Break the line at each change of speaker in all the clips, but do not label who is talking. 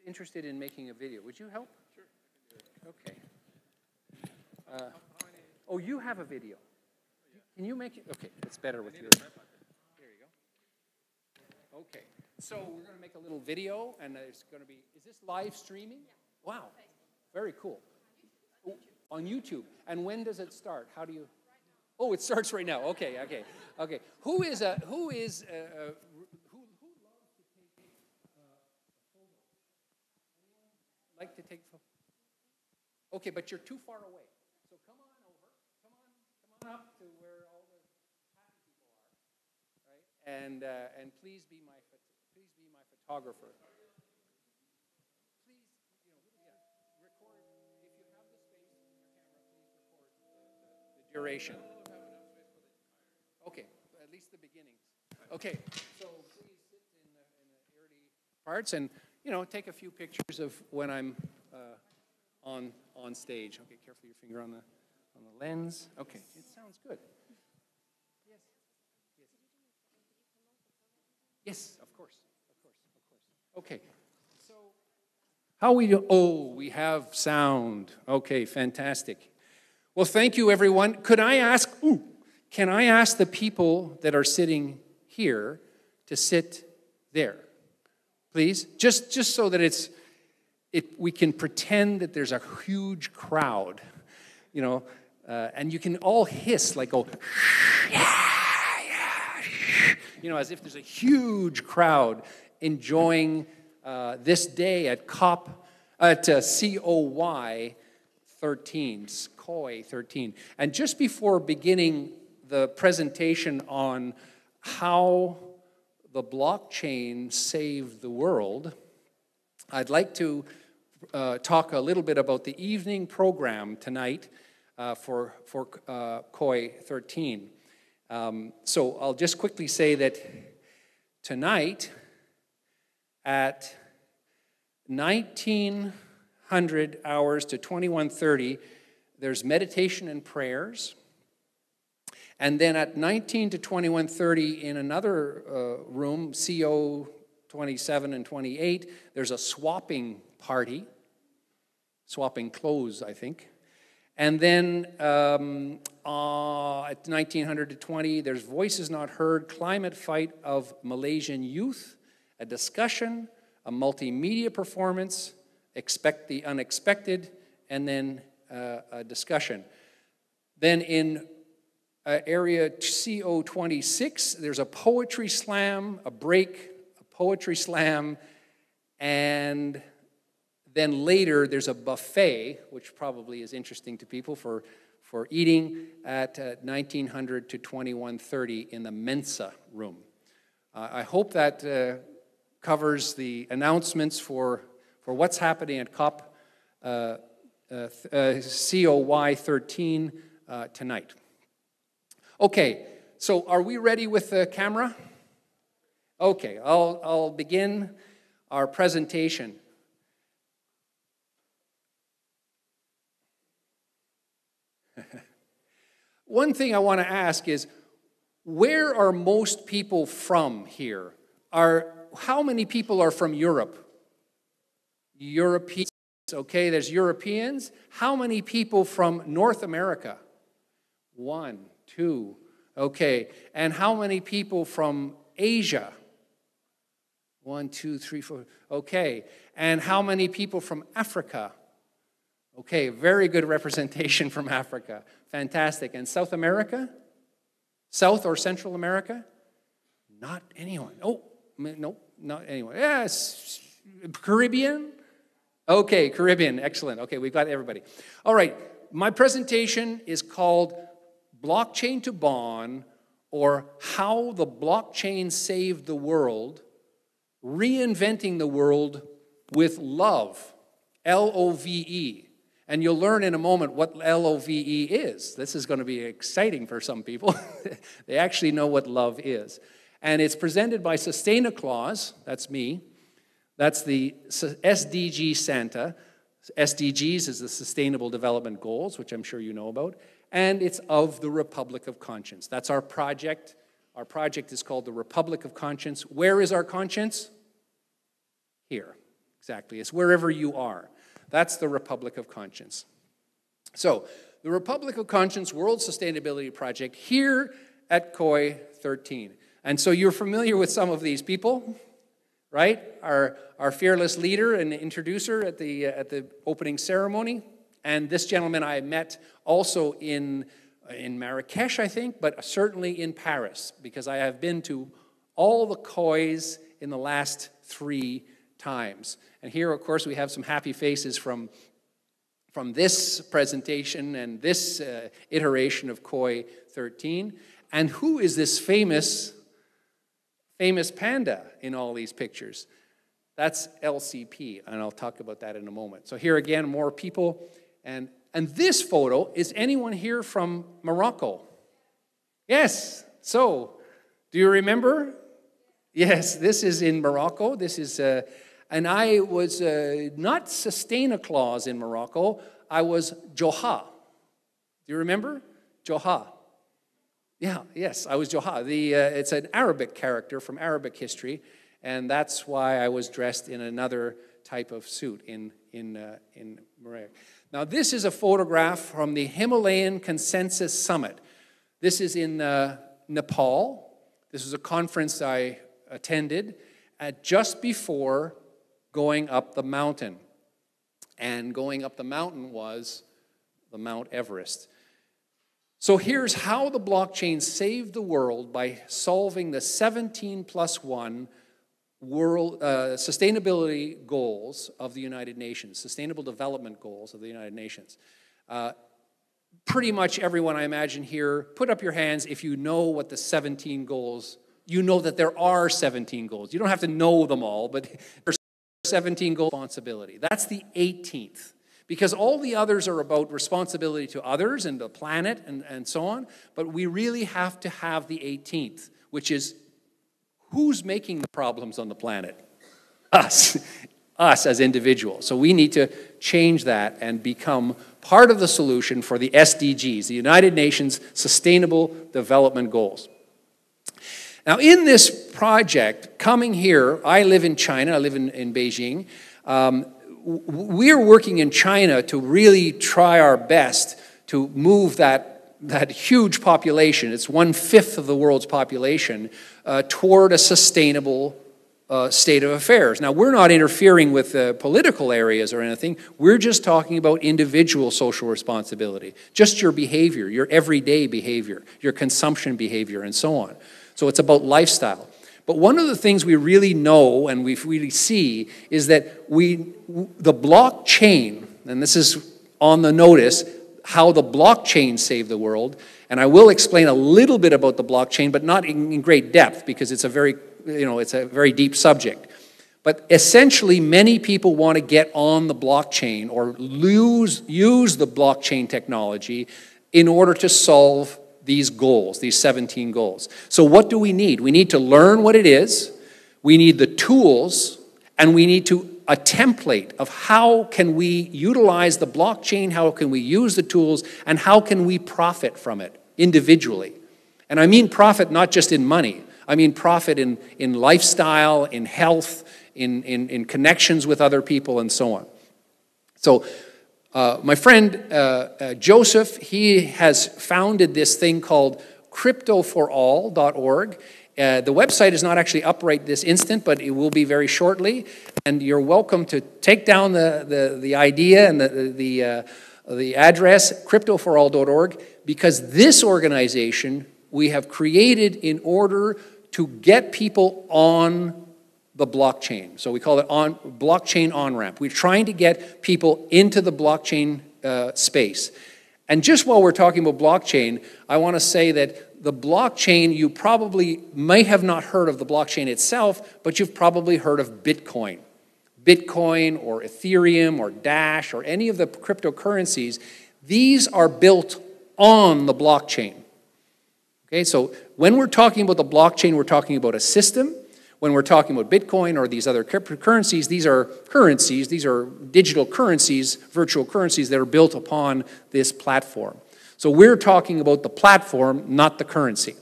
interested in making a video. Would you help?
Sure.
Okay. Oh, you have a video. Can you make it? Okay, it's better with yours. There you go. Okay. So we're going to make a little video, and it's going to be, is this live streaming? Yeah. Wow. Very cool. On YouTube. And when does it start? How do you? Oh, it starts right now. Okay. Who loves to take a photo? Like to take photo? Okay, but you're too far away. So come on over. Come on up to where all the happy people are, right? And please be my photographer. Please, record. If you have the space in your camera, please record the duration. Okay, at least the beginnings. Okay, so please sit in the early parts and take a few pictures of when I'm on stage. Okay, careful your finger on the lens. Okay, it sounds good. Yes, of course. Okay, so how we do? Oh, we have sound. Okay, fantastic. Well, thank you, everyone. Can I ask the people that are sitting here to sit there, please? Just so that we can pretend that there's a huge crowd, and you can all hiss like go, as if there's a huge crowd enjoying this day at COY13. And just before beginning the presentation on how the blockchain saved the world, I'd like to talk a little bit about the evening program tonight for COY13. So I'll just quickly say that tonight at 1900 hours to 21:30, there's meditation and prayers. And then at 19 to 21:30 in another room, CO27 and 28, there's a swapping party, swapping clothes, I think. And then at 1900 to 20, there's Voices Not Heard, Climate Fight of Malaysian Youth, a discussion, a multimedia performance, Expect the Unexpected, and then a discussion. Then in area CO26, there's a poetry slam, a break, a poetry slam, and then later there's a buffet, which probably is interesting to people for eating at 1900 to 21:30 in the Mensa room. I hope that covers the announcements for what's happening at COY13 tonight. Okay, so are we ready with the camera? Okay, I'll begin our presentation. One thing I want to ask is, where are most people from here? How many people are from Europe? Europeans, okay, there's Europeans. How many people from North America? 1, 2, okay. And how many people from Asia? 1, 2, 3, 4, okay. And how many people from Africa? Okay, very good representation from Africa. Fantastic. And South America? South or Central America? Not anyone. Oh, no, not anyone. Yes, Caribbean? Okay, Caribbean, excellent. Okay, we've got everybody. All right, my presentation is called Blockchain to Bond, or How the Blockchain Saved the World, Reinventing the World with Love, L-O-V-E. And you'll learn in a moment what L-O-V-E is. This is going to be exciting for some people. They actually know what love is. And it's presented by Sustaina Claus, that's me. That's the SDG Santa. SDGs is the Sustainable Development Goals, which I'm sure you know about. And it's of the Republic of Conscience. That's our project. Our project is called the Republic of Conscience. Where is our conscience? Here. exactly. It's wherever you are. That's the Republic of Conscience. So, the Republic of Conscience World Sustainability Project here at COY13. And so you're familiar with some of these people, right? Our fearless leader and introducer at the opening ceremony. And this gentleman I met also in Marrakesh, I think, but certainly in Paris, because I have been to all the COYs in the last 3 times. And here, of course, we have some happy faces from this presentation and this iteration of COY13. And who is this famous panda in all these pictures? That's LCP, and I'll talk about that in a moment. So here again, more people. And this photo, is anyone here from Morocco? Yes. So, do you remember? Yes, this is in Morocco. This is, and I was not Sustaina clause in Morocco. I was Joha. Do you remember? Joha. Yeah, yes, I was Joha. It's an Arabic character from Arabic history, and that's why I was dressed in another type of suit in Morocco. Now, this is a photograph from the Himalayan Consensus Summit. This is in Nepal. This was a conference I attended just before going up the mountain. And going up the mountain was the Mount Everest. So here's how the blockchain saved the world by solving the 17+1 world sustainability goals of the United Nations, Sustainable Development Goals of the United Nations. Pretty much everyone I imagine here, put up your hands if you know what the 17 goals, you know that there are 17 goals. You don't have to know them all, but there's 17 goals. Responsibility. That's the 18th. Because all the others are about responsibility to others and the planet and so on, but we really have to have the 18th, which is who's making the problems on the planet? Us. Us as individuals. So we need to change that and become part of the solution for the SDGs, the United Nations Sustainable Development Goals. Now, in this project, coming here, I live in China, I live in Beijing. We're working in China to really try our best to move that huge population, it's 1/5 of the world's population, toward a sustainable state of affairs. Now, we're not interfering with political areas or anything. We're just talking about individual social responsibility, just your behavior, your everyday behavior, your consumption behavior, and so on. So it's about lifestyle. But one of the things we really know and we really see is that the blockchain, and this is on the notice, how the blockchain saved the world, and I will explain a little bit about the blockchain, but not in great depth because it's a very deep subject. But essentially, many people want to get on the blockchain or use the blockchain technology in order to solve these goals, these 17 goals. So what do we need? We need to learn what it is, we need the tools, and we need a template of how can we utilize the blockchain, how can we use the tools, and how can we profit from it individually. And I mean profit not just in money, I mean profit in lifestyle, in health, in connections with other people, and so on. So my friend Joseph, he has founded this thing called cryptoforall.org. The website is not actually up right this instant, but it will be very shortly. And you're welcome to take down the idea and the address, cryptoforall.org, because this organization we have created in order to get people on the blockchain. So we call it blockchain on-ramp. We're trying to get people into the blockchain space. And just while we're talking about blockchain, I want to say that the blockchain, you probably may have not heard of the blockchain itself, but you've probably heard of Bitcoin. Bitcoin or Ethereum or Dash or any of the cryptocurrencies, these are built on the blockchain. Okay, so when we're talking about the blockchain, we're talking about a system. When we're talking about Bitcoin or these other cryptocurrencies, these are digital currencies, virtual currencies that are built upon this platform. So we're talking about the platform, not the currency.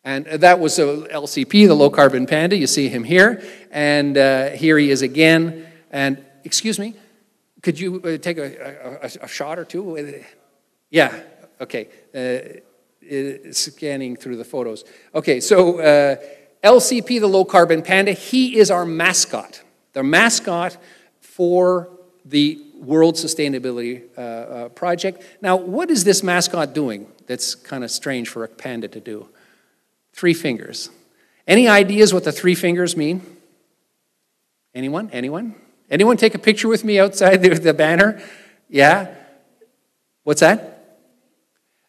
And that was LCP, the low carbon panda. You see him here. And here he is again. And excuse me, could you take a shot or two? Yeah, okay. Scanning through the photos. Okay, so LCP, the low carbon panda, he is our mascot. The mascot for the World Sustainability Project. Now, what is this mascot doing that's kind of strange for a panda to do? 3 fingers. Any ideas what the 3 fingers mean? Anyone? Anyone? Anyone take a picture with me outside the banner? Yeah? What's that?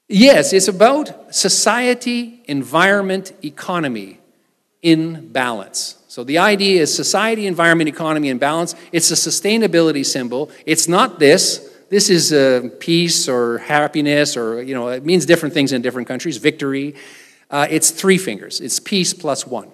Yes, it's about society, environment, economy in balance. So the idea is society, environment, economy in balance. It's a sustainability symbol. It's not this. This is peace or happiness or, you know, it means different things in different countries. Victory. It's 3 fingers. It's peace plus 1.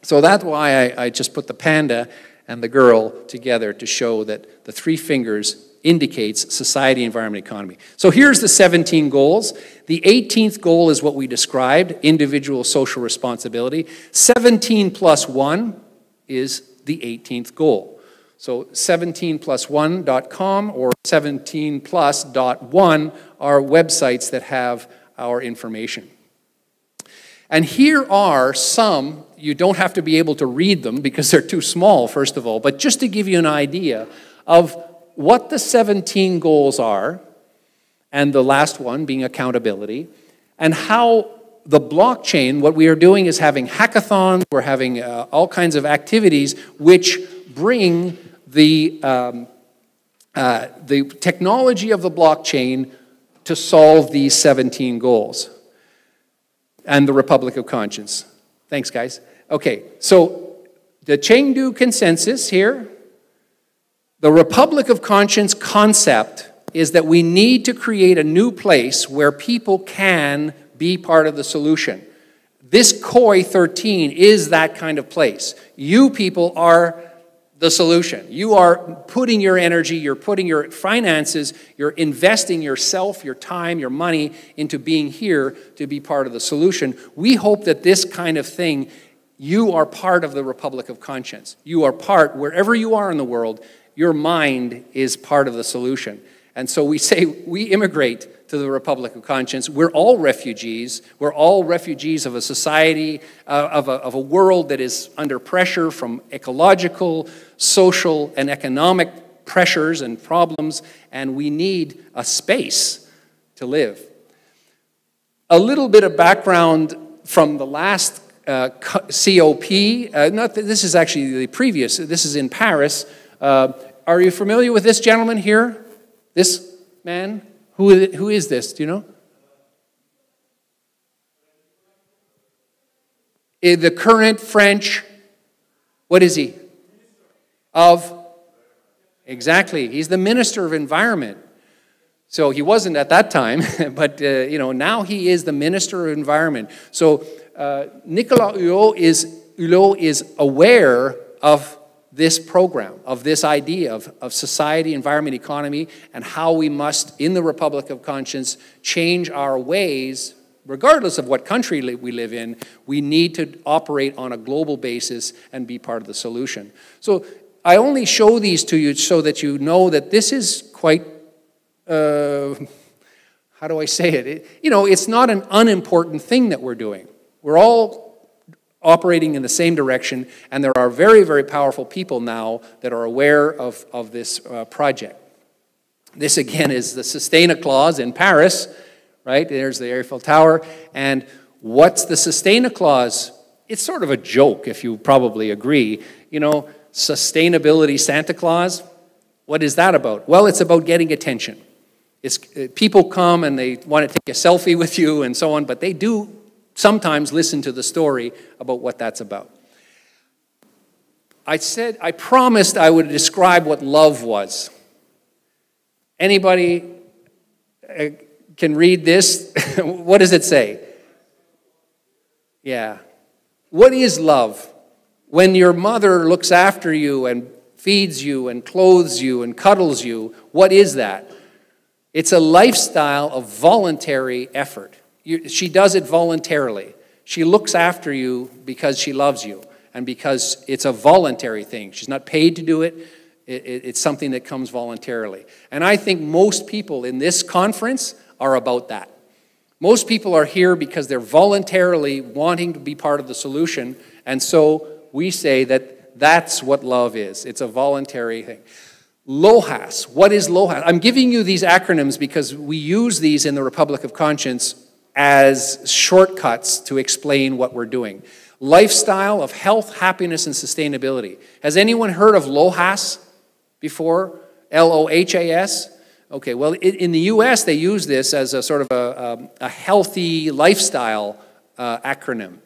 So that's why I just put the panda and the girl together to show that the 3 fingers indicates society, environment, economy. So here's the 17 goals. The 18th goal is what we described, individual social responsibility. 17 plus 1 is the 18th goal. So 17plus1.com or 17plus.1 are websites that have our information. And here are some, you don't have to be able to read them because they're too small, first of all, but just to give you an idea of what the 17 goals are, and the last one being accountability, and how the blockchain, what we are doing is having hackathons, we're having all kinds of activities which bring the technology of the blockchain to solve these 17 goals. And the Republic of Conscience. Thanks, guys. Okay, so the Chengdu Consensus here, the Republic of Conscience concept is that we need to create a new place where people can be part of the solution. This COY13 is that kind of place. You people are the solution. You are putting your energy, you're putting your finances, you're investing yourself, your time, your money into being here to be part of the solution. We hope that this kind of thing, you are part of the Republic of Conscience. You are part, wherever you are in the world, your mind is part of the solution. And so we say, we immigrate to the Republic of Conscience. We're all refugees. We're all refugees of a society, of a world that is under pressure from ecological, social, and economic pressures and problems, and we need a space to live. A little bit of background from the last COP. This is actually the previous. This is in Paris. Are you familiar with this gentleman here? This man? Who is this? Do you know? The current French, what is he? Exactly. He's the Minister of Environment. So he wasn't at that time, but you know, now he is the Minister of Environment. So Nicolas Hulot is aware of this program, of this idea of society, environment, economy, and how we must, in the Republic of Conscience, change our ways, regardless of what country we live in. We need to operate on a global basis and be part of the solution. So I only show these to you so that you know that this is quite, how do I say it? You know, it's not an unimportant thing that we're doing. We're all operating in the same direction, and there are very, very powerful people now that are aware of this project. This, again, is the Sustaina clause in Paris, right? There's the Eiffel Tower. And what's the Sustaina clause? It's sort of a joke, if you probably agree. You know, sustainability Santa Claus, what is that about? Well, it's about getting attention. People come and they want to take a selfie with you and so on, but they do sometimes listen to the story about what that's about. I promised I would describe what love was. Anybody can read this? What does it say? Yeah. What is love? When your mother looks after you and feeds you and clothes you and cuddles you, what is that? It's a lifestyle of voluntary effort. She does it voluntarily. She looks after you because she loves you and because it's a voluntary thing. She's not paid to do it. It's something that comes voluntarily. And I think most people in this conference are about that. Most people are here because they're voluntarily wanting to be part of the solution, and so we say that that's what love is. It's a voluntary thing. LOHAS. What is LOHAS? I'm giving you these acronyms because we use these in the Republic of Conscience as shortcuts to explain what we're doing. Lifestyle of health, happiness, and sustainability. Has anyone heard of LOHAS before? LOHAS? Okay, well, in the U.S., they use this as a sort of a healthy lifestyle acronym.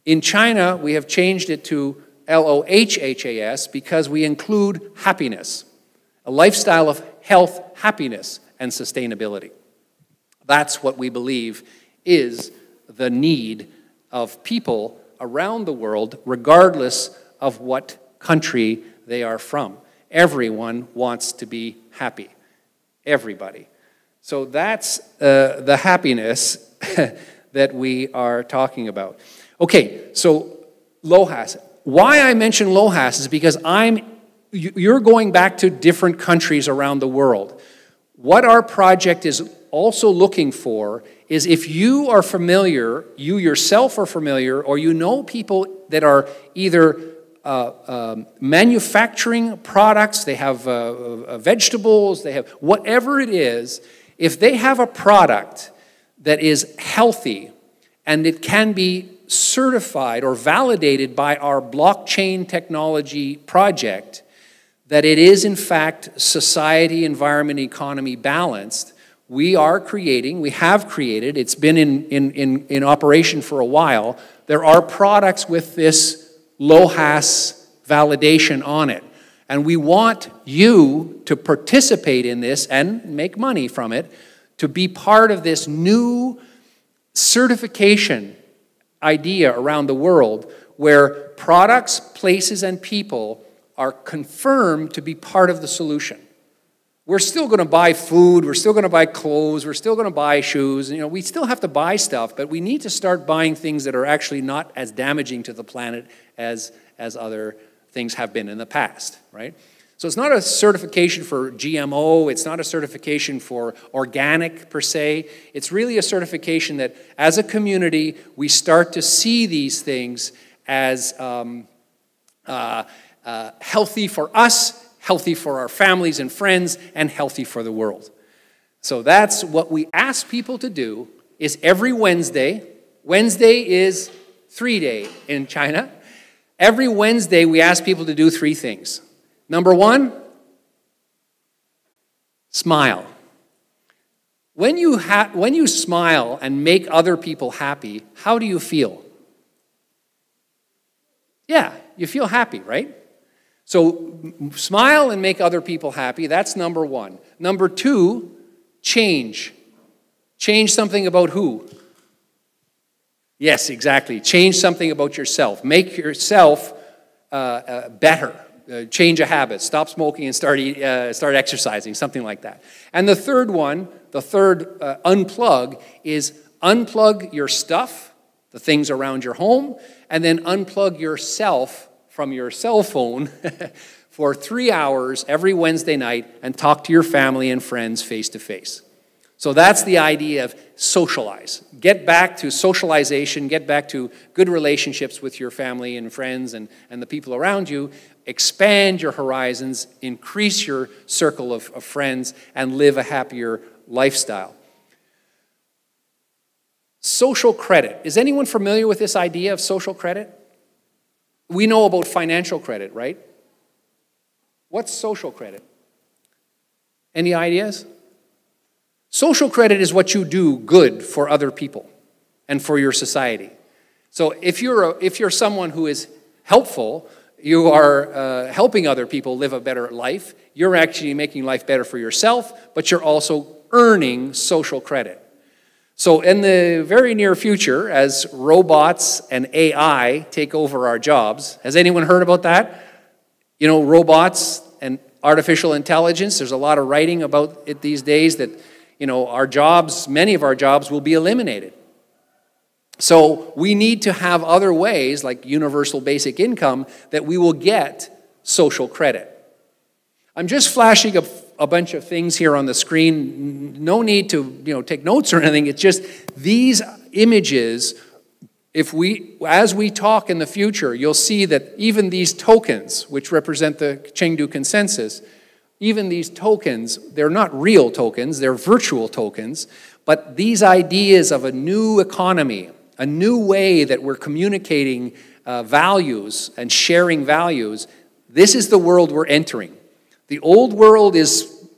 In China, we have changed it to LOHHAS because we include happiness, a lifestyle of health, happiness, and sustainability. That's what we believe is the need of people around the world, regardless of what country they are from. Everyone wants to be happy. Everybody. So that's the happiness that we are talking about. Okay, so LOHAS. Why I mention LOHAS is because you're going back to different countries around the world. What our project is also looking for is if you are familiar, you yourself are familiar, or you know people that are either manufacturing products, they have vegetables, they have whatever it is, if they have a product that is healthy and it can be certified or validated by our blockchain technology project, that it is in fact society, environment, economy balanced, we have created, it's been in operation for a while, there are products with this LOHAS validation on it. And we want you to participate in this and make money from it, to be part of this new certification idea around the world where products, places, and people are confirmed to be part of the solution. We're still going to buy food, we're still going to buy clothes, we're still going to buy shoes. You know, we still have to buy stuff, but we need to start buying things that are actually not as damaging to the planet as other things have been in the past, right? So it's not a certification for GMO, it's not a certification for organic per se. It's really a certification that as a community, we start to see these things as healthy for us, healthy for our families and friends, and healthy for the world. So that's what we ask people to do, is every Wednesday. Wednesday is 3-day in China. Every Wednesday we ask people to do 3 things. Number 1, smile. When you smile and make other people happy, how do you feel? Yeah, you feel happy, right? So smile and make other people happy, that's number 1. Number 2, change. Change something about who? Yes, exactly. Change something about yourself. Make yourself better. Change a habit. Stop smoking and start exercising, something like that. And the third one, unplug, is unplug your stuff, the things around your home, and then unplug yourself from your cell phone for 3 hours every Wednesday night and talk to your family and friends face to face. So that's the idea of socialize. Get back to socialization, get back to good relationships with your family and friends and the people around you. Expand your horizons, increase your circle of friends, and live a happier lifestyle. Social credit. Is anyone familiar with this idea of social credit? We know about financial credit, right? What's social credit? Any ideas? Social credit is what you do good for other people and for your society. So if you're someone who is helpful, you are helping other people live a better life, you're actually making life better for yourself, but you're also earning social credit. So in the very near future, as robots and AI take over our jobs, has anyone heard about that? You know, robots and artificial intelligence, there's a lot of writing about it these days that, you know, our jobs, many of our jobs will be eliminated. So we need to have other ways, like universal basic income, that we will get social credit. I'm just flashing a bunch of things here on the screen. No need to take notes or anything. It's just these images. As we talk in the future, you'll see that even these tokens, which represent the Chengdu Consensus, even these tokens, they're not real tokens, they're virtual tokens, but these ideas of a new economy, a new way that we're communicating values and sharing values, this is the world we're entering. The old world is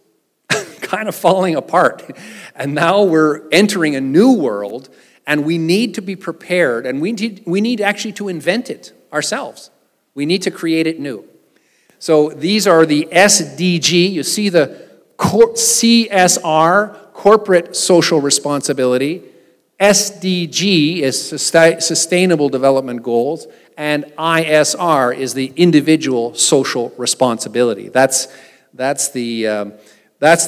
kind of falling apart, and now we're entering a new world, and we need to be prepared, and we need actually to invent it ourselves. We need to create it new. So these are the SDG. You see the CSR, corporate social responsibility. SDG is sustainable development goals, and ISR is the individual social responsibility. That's the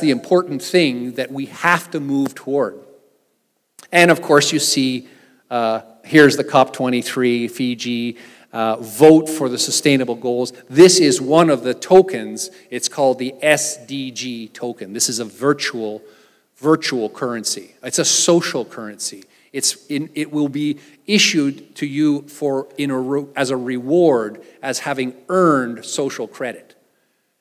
important thing that we have to move toward. And of course, you see, here's the COP23, Fiji, vote for the sustainable goals. This is one of the tokens. It's called the SDG token. This is a virtual currency. It's a social currency. It will be issued to you as a reward as having earned social credit.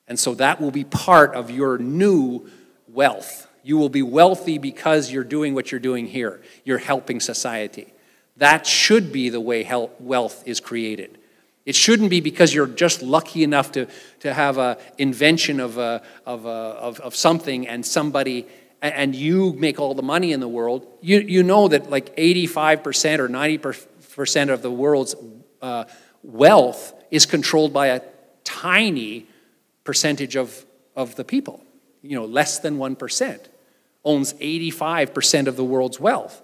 And so that will be part of your new wealth. You will be wealthy because you're doing what you're doing here. You're helping society. That should be the way wealth is created. It shouldn't be because you're just lucky enough to have an invention of something and you make all the money in the world. You know that like 85% or 90% of the world's wealth is controlled by a tiny percentage of the people. Less than 1% owns 85% of the world's wealth.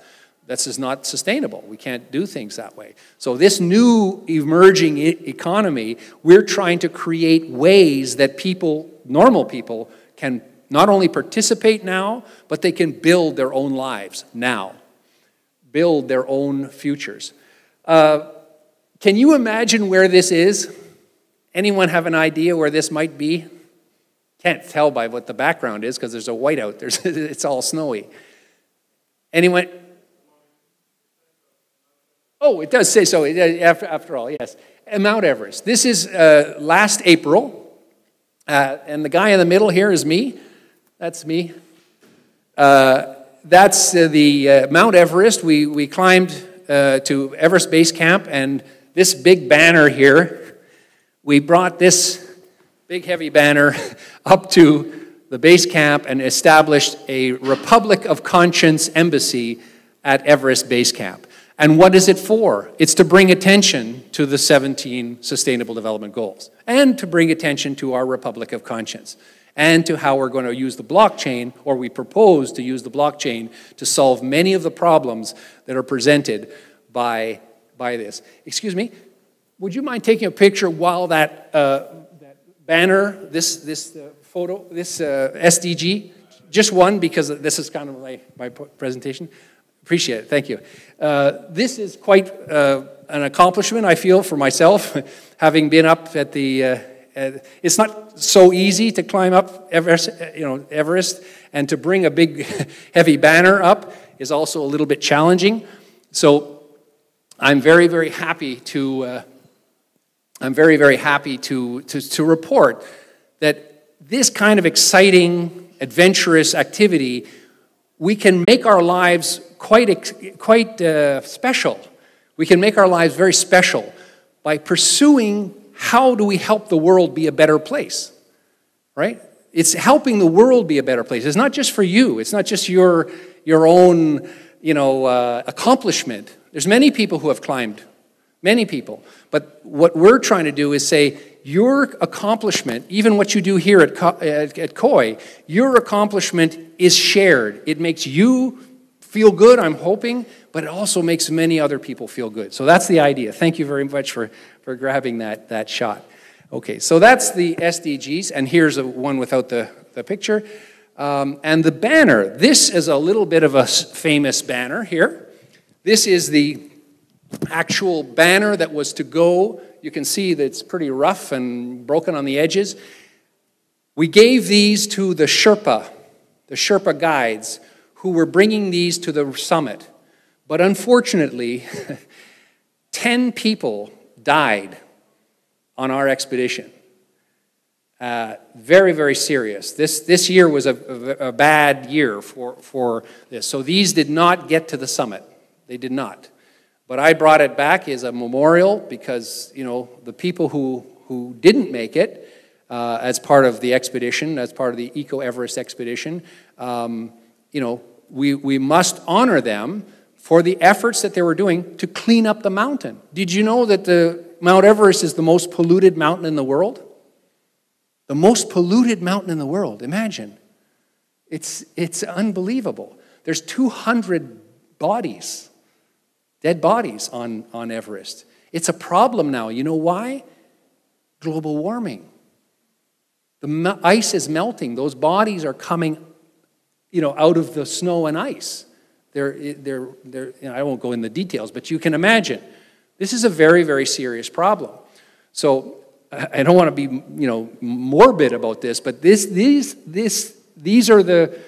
This is not sustainable. We can't do things that way. So this new emerging economy, we're trying to create ways that normal people, can not only participate now, but they can build their own lives now, build their own futures. Can you imagine where this is? Anyone have an idea where this might be? Can't tell by what the background is because there's a whiteout. It's all snowy. Anyone? Oh, it does say so, after all, yes. Mount Everest. This is last April, and the guy in the middle here is me. That's me. That's the Mount Everest. We climbed to Everest Base Camp, and this big banner here, we brought this big heavy banner up to the base camp and established a Republic of Conscience embassy at Everest Base Camp. And what is it for? It's to bring attention to the 17 Sustainable Development Goals and to bring attention to our Republic of Conscience and to how we're going to use the blockchain, or we propose to use the blockchain to solve many of the problems that are presented by this. Excuse me, would you mind taking a picture while that banner, this photo, this SDG, just one, because this is kind of my presentation. Appreciate it, thank you. This is quite an accomplishment, I feel, for myself, having been up at the, it's not so easy to climb up Everest, and to bring a big, heavy banner up is also a little bit challenging. So I'm very, very happy to report that this kind of exciting, adventurous activity, we can make our lives quite special. We can make our lives very special by pursuing how do we help the world be a better place, right? It's helping the world be a better place. It's not just for you. It's not just your own, accomplishment. There's many people who have climbed, many people. But what we're trying to do is say, your accomplishment, even what you do here at COY, your accomplishment is shared. It makes you feel good, I'm hoping, but it also makes many other people feel good. So that's the idea. Thank you very much for grabbing that shot. Okay, so that's the SDGs, and here's one without the picture. And the banner, this is a little bit of a famous banner here. This is the actual banner that was to go. You can see that it's pretty rough and broken on the edges. We gave these to the Sherpa guides who were bringing these to the summit. But unfortunately, 10 people died on our expedition. Very, very serious. This year was a bad year for this. So these did not get to the summit. They did not. But I brought it back as a memorial because, you know, the people who didn't make it as part of the expedition, as part of the Eco-Everest expedition, you know, we must honor them for the efforts that they were doing to clean up the mountain. Did you know that the Mount Everest is the most polluted mountain in the world? The most polluted mountain in the world, imagine. It's unbelievable. There's 200 bodies, dead bodies on Everest. It's a problem now. You know why? Global warming. The ice is melting. Those bodies are coming, you know, out of the snow and ice. You know, I won't go in the details, but you can imagine. This is a very, very serious problem. So I don't want to be, you know, morbid about this, but these are the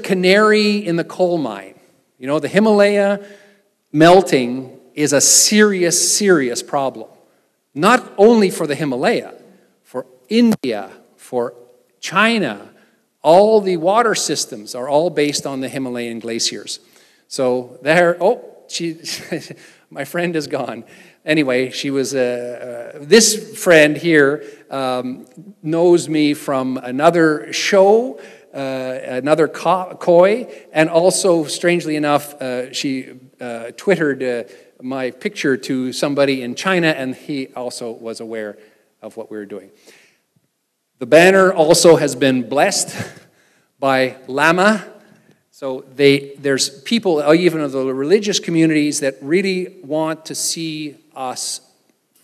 canary in the coal mine. You know, the Himalaya melting is a serious, serious problem. Not only for the Himalaya, for India, for China. All the water systems are all based on the Himalayan glaciers. So there, my friend is gone. Anyway, she was, this friend here knows me from another show, another COY, and also, strangely enough, she Twittered my picture to somebody in China, and he also was aware of what we were doing. The banner also has been blessed by Lama. So there's people, even of the religious communities, that really want to see us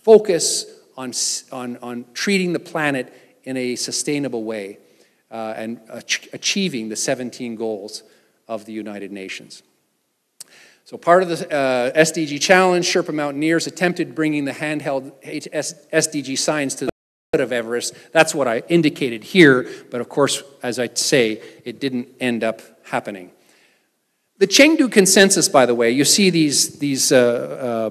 focus on treating the planet in a sustainable way and achieving the 17 goals of the United Nations. So part of the SDG challenge, Sherpa mountaineers attempted bringing the handheld SDG signs to the foot of Everest. That's what I indicated here, but of course, as I say, it didn't end up happening. The Chengdu Consensus, by the way, you see these notices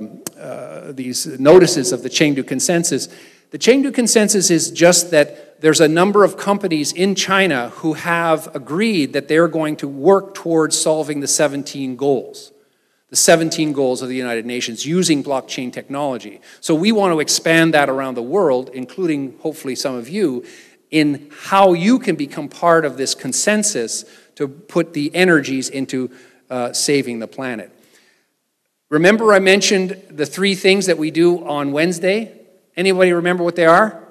of the Chengdu Consensus. The Chengdu Consensus is just that there's a number of companies in China who have agreed that they're going to work towards solving the 17 goals. The 17 goals of the United Nations using blockchain technology. So we want to expand that around the world, including hopefully some of you, in how you can become part of this consensus to put the energies into saving the planet. Remember I mentioned the 3 things that we do on Wednesday? Anybody remember what they are?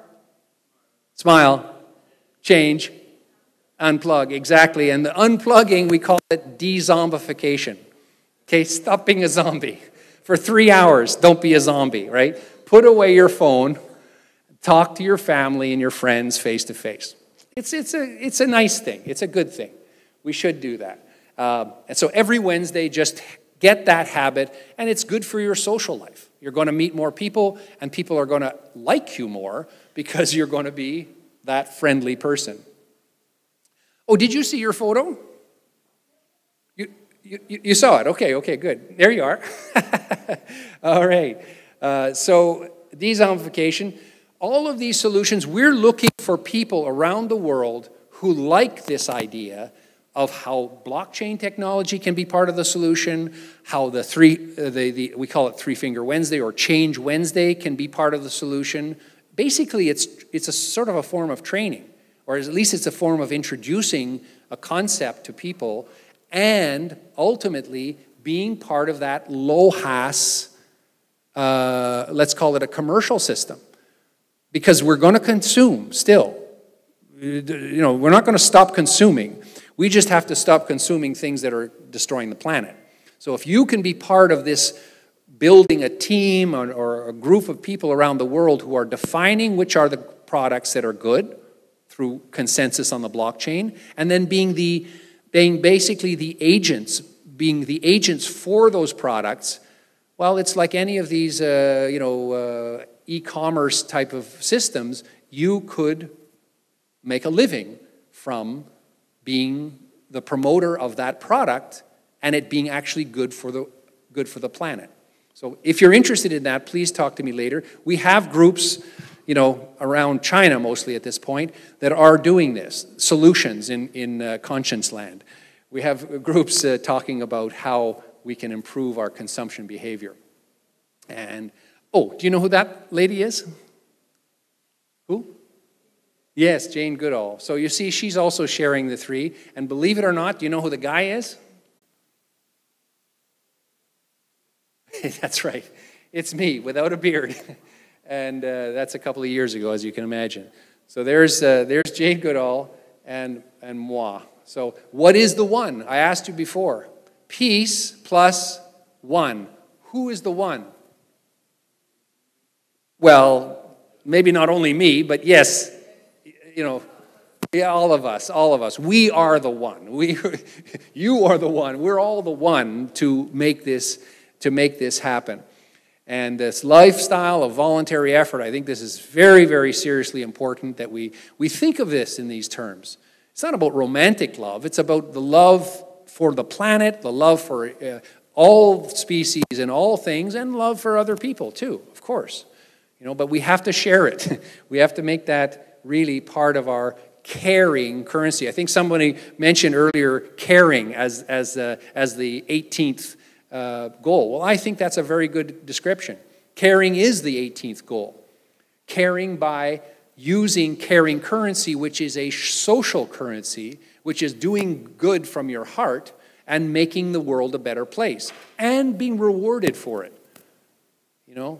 Smile, change, unplug, exactly. And the unplugging, we call it de-zombification. Okay, stop being a zombie. For 3 hours, don't be a zombie, right? Put away your phone, talk to your family and your friends face to face. It's a nice thing. It's a good thing. We should do that. And so every Wednesday, just get that habit, and it's good for your social life. You're going to meet more people, and people are going to like you more because you're going to be that friendly person. Oh, did you see your photo? You saw it. Okay, good. There you are. All right. So de-zombification, all of these solutions, we're looking for people around the world who like this idea of how blockchain technology can be part of the solution, how we call it Three-Finger Wednesday or Change Wednesday can be part of the solution. Basically, it's a sort of a form of training, or at least it's a form of introducing a concept to people and ultimately being part of that low-HAS, let's call it a commercial system. Because we're going to consume still. You know, we're not going to stop consuming. We just have to stop consuming things that are destroying the planet. So if you can be part of this building a team or a group of people around the world who are defining which are the products that are good through consensus on the blockchain, and then being basically the agents, being the agents for those products Well, it's like any of these, e-commerce type of systems. You could make a living from being the promoter of that product and it being actually good for the planet. So if you're interested in that, please talk to me later. We have groups, around China mostly at this point, that are doing this, solutions in conscience land. We have groups talking about how we can improve our consumption behavior. And, do you know who that lady is? Who? Yes, Jane Goodall. So you see, she's also sharing the 3. And believe it or not, do you know who the guy is? That's right. It's me, without a beard. And that's a couple of years ago, as you can imagine. So there's Jane Goodall and moi. So what is the one? I asked you before. Peace plus one. Who is the one? Well, maybe not only me, but yes, all of us. We are the one. You are the one. We're all the one to make this happen. And this lifestyle of voluntary effort, I think this is very, very seriously important that we think of this in these terms. It's not about romantic love. It's about the love for the planet, the love for all species and all things, and love for other people too, of course. But we have to share it. We have to make that really part of our caring currency. I think somebody mentioned earlier caring as the 18th goal. Well, I think that's a very good description. Caring is the 18th goal. Caring by using caring currency, which is a social currency, which is doing good from your heart and making the world a better place and being rewarded for it.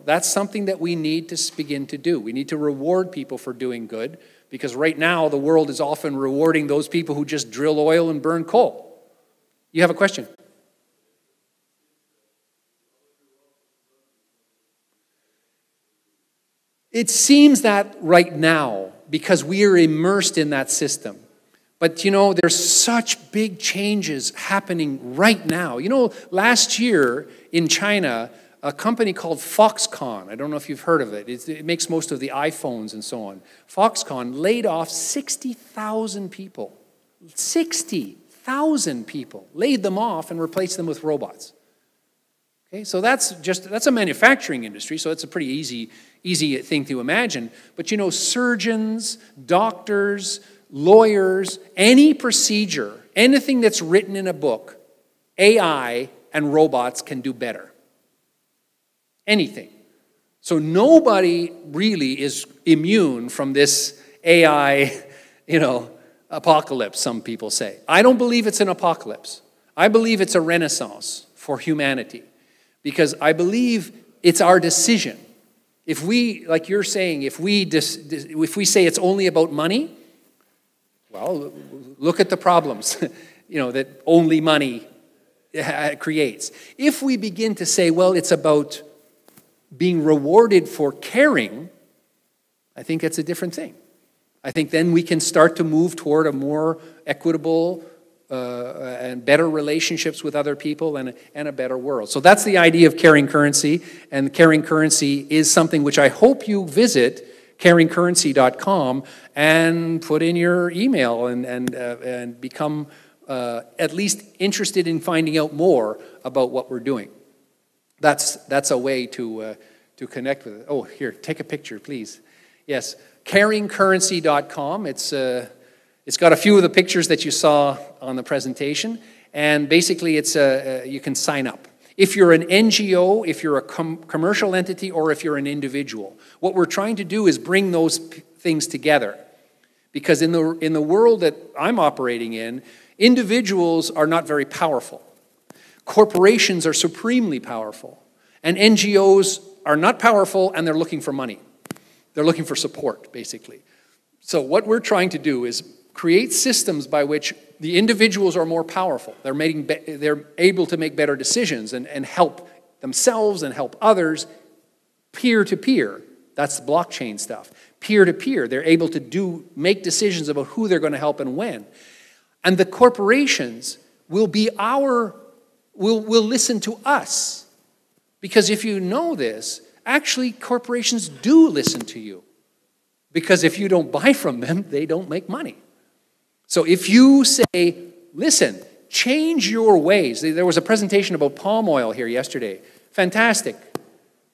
That's something that we need to begin to do. We need to reward people for doing good, because right now the world is often rewarding those people who just drill oil and burn coal. You have a question? It seems that right now, because we are immersed in that system. But, there's such big changes happening right now. Last year in China, a company called Foxconn, I don't know if you've heard of it. It makes most of the iPhones and so on. Foxconn laid off 60,000 people. 60,000 people. Laid them off and replaced them with robots. Okay, so that's a manufacturing industry, so it's a pretty easy thing to imagine. But surgeons, doctors, lawyers, any procedure, anything that's written in a book, AI and robots can do better. Anything. So nobody really is immune from this AI, apocalypse, some people say. I don't believe it's an apocalypse. I believe it's a renaissance for humanity, because I believe it's our decision. If we, like you're saying, if we say it's only about money, well, look at the problems, that only money creates. If we begin to say, well, it's about being rewarded for caring, I think that's a different thing. I think then we can start to move toward a more equitable and better relationships with other people and a better world. So that's the idea of caring currency, and caring currency is something which I hope you visit, caringcurrency.com, and put in your email and become at least interested in finding out more about what we're doing. That's a way to connect with it. Oh, here, take a picture, please. Yes, caringcurrency.com. It's got a few of the pictures that you saw on the presentation, and basically it's you can sign up. If you're an NGO, if you're a commercial entity, or if you're an individual, what we're trying to do is bring those things together. Because in the world that I'm operating in, individuals are not very powerful. Corporations are supremely powerful. And NGOs are not powerful, and they're looking for money. They're looking for support, basically. So what we're trying to do is create systems by which the individuals are more powerful. They're able to make better decisions and help themselves and help others peer-to-peer. That's the blockchain stuff. Peer-to-peer. They're able to make decisions about who they're going to help and when. And the corporations will listen to us, Because if you know this, actually corporations do listen to you. Because if you don't buy from them, they don't make money. So if you say, listen, change your ways. There was a presentation about palm oil here yesterday. Fantastic.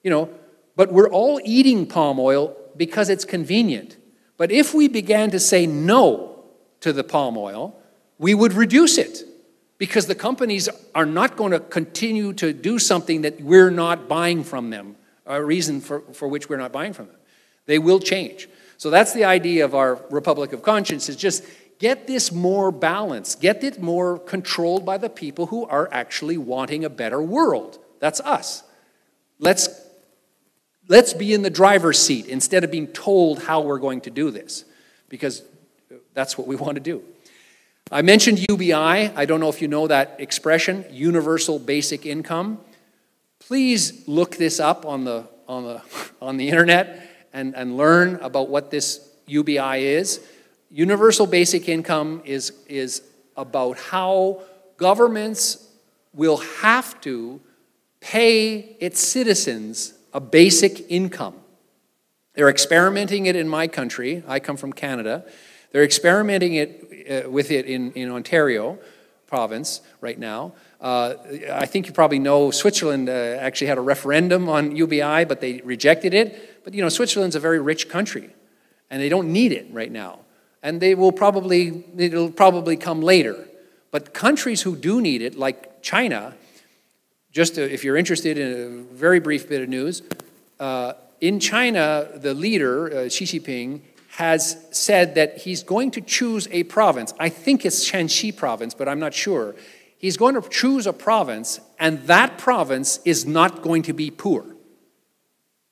You know, but we're all eating palm oil because it's convenient. But if we began to say no to the palm oil, we would reduce it. Because the companies are not going to continue to do something that we're not buying from them, a reason for which we're not buying from them. They will change. So that's the idea of our Republic of Conscience, is just get this more balanced, get it more controlled by the people who are actually wanting a better world. That's us. Let's be in the driver's seat instead of being told how we're going to do this, because that's what we want to do. I mentioned UBI. I don't know if you know that expression, Universal Basic Income. Please look this up on the internet and learn about what this UBI is. Universal Basic Income is about how governments will have to pay its citizens a basic income. They're experimenting it in my country. I come from Canada. They're experimenting with it in Ontario province right now. I think you probably know Switzerland actually had a referendum on UBI, but they rejected it. But you know, Switzerland's a very rich country, and they don't need it right now. And it'll probably come later. But countries who do need it, like China, just if you're interested in a very brief bit of news, in China, the leader, Xi Jinping, has said that he's going to choose a province. I think it's Shanxi province, but I'm not sure. He's going to choose a province, and that province is not going to be poor.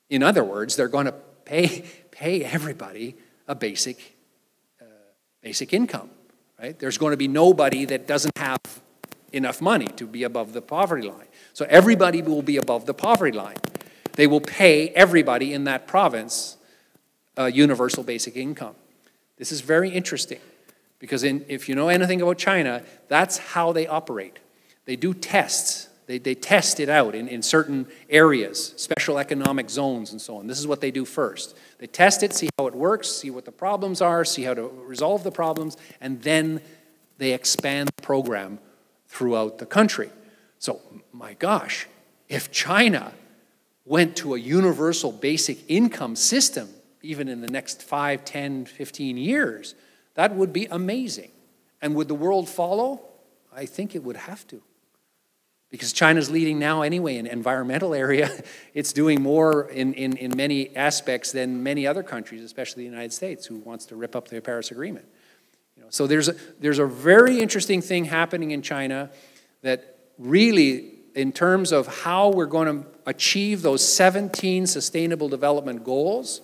In other words, they're going to pay everybody a basic income, right? There's going to be nobody that doesn't have enough money to be above the poverty line. So everybody will be above the poverty line. They will pay everybody in that province a universal basic income. This is very interesting because if you know anything about China, that's how they operate. They do tests. They test it out in certain areas, special economic zones and so on. This is what they do first. They test it, see how it works, see what the problems are, see how to resolve the problems, and then they expand the program throughout the country. So, my gosh, if China went to a universal basic income system, even in the next 5, 10, 15 years, that would be amazing. And would the world follow? I think it would have to. Because China's leading now anyway in environmental area. It's doing more in many aspects than many other countries, especially the United States, who wants to rip up the Paris Agreement. You know, so there's a very interesting thing happening in China that really, in terms of how we're going to achieve those 17 Sustainable Development Goals,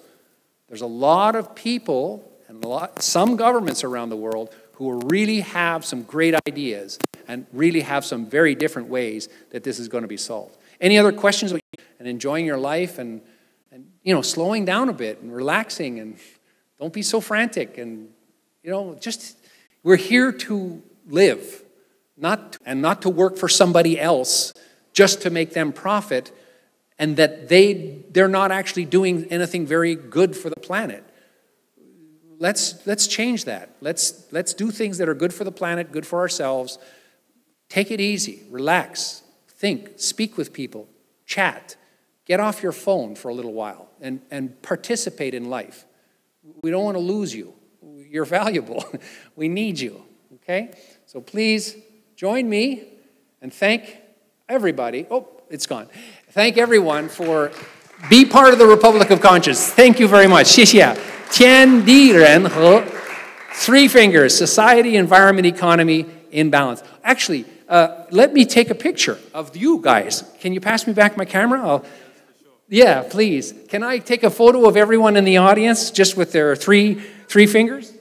there's a lot of people and some governments around the world who really have some great ideas and really have some very different ways that this is going to be solved. Any other questions? And enjoying your life and you know, slowing down a bit and relaxing, and don't be so frantic, and you know, just we're here to live, not to work for somebody else just to make them profit, and that they're not actually doing anything very good for the planet. Let's change that. Let's do things that are good for the planet, good for ourselves. Take it easy, relax, think, speak with people, chat, get off your phone for a little while and participate in life. We don't want to lose you. You're valuable. We need you, okay? So please join me and thank everybody. Oh, it's gone. Thank everyone for be part of the Republic of Conscience. Thank you very much. 谢谢。天地人和 three fingers, society, environment, economy, in balance. Actually, let me take a picture of you guys. Can you pass me back my camera? Yeah, please. Can I take a photo of everyone in the audience just with their three fingers?